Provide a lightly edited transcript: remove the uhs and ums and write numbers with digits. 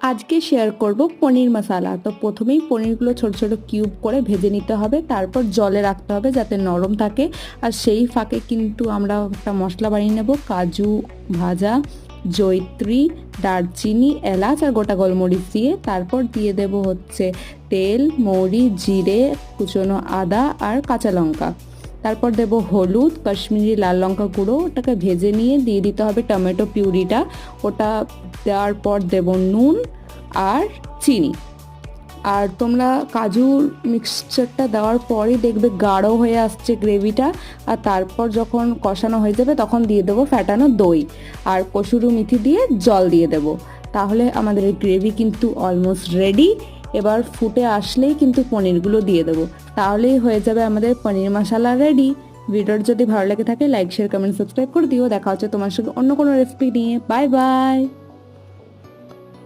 আজকে শেয়ার করব পনির মশলা। তো প্রথমেই পনিরগুলো ছোট ছোট কিউব করে ভেজে নিতে হবে, তারপর জলে রাখতে হবে যাতে নরম থাকে। আর সেই ফাঁকে কিন্তু আমরা একটা মশলা বানিয়ে নেব, কাজু ভাজা, জয়িত্রী, দারচিনি, এলাচ আর গোটা গোলমরিচ দিয়ে। তারপর দিয়ে দেব হচ্ছে তেল, মৌরি, জিরে, কুচনো আদা আর কাঁচা লঙ্কা। তারপর দেব হলুদ, কাশ্মীরি লাল লঙ্কা গুঁড়ো, ওটাকে ভেজে নিয়ে দিয়ে দিতে হবে টমেটো পিউরিটা। ওটা দেওয়ার পর দেব নুন আর চিনি। আর তোমরা কাজুর মিক্সচারটা দেওয়ার পরই দেখবে গাঢ় হয়ে আসছে গ্রেভিটা। আর তারপর যখন কষানো হয়ে যাবে তখন দিয়ে দেবো ফ্যাটানো দই আর কসুরি মেথি দিয়ে জল দিয়ে দেবো। তাহলে আমাদের এই গ্রেভি কিন্তু অলমোস্ট রেডি। এবার ফুটে আসলেই কিন্তু পনিরগুলো দিয়ে দেবো, তাহলেই হয়ে যাবে আমাদের পনির মশলা রেডি। ভিডিওর যদি ভালো লেগে থাকে লাইক, শেয়ার, কমেন্ট, সাবস্ক্রাইব করে দিও। দেখা হচ্ছে তোমার সঙ্গে অন্য কোনো রেসিপি নিয়ে। Bye bye.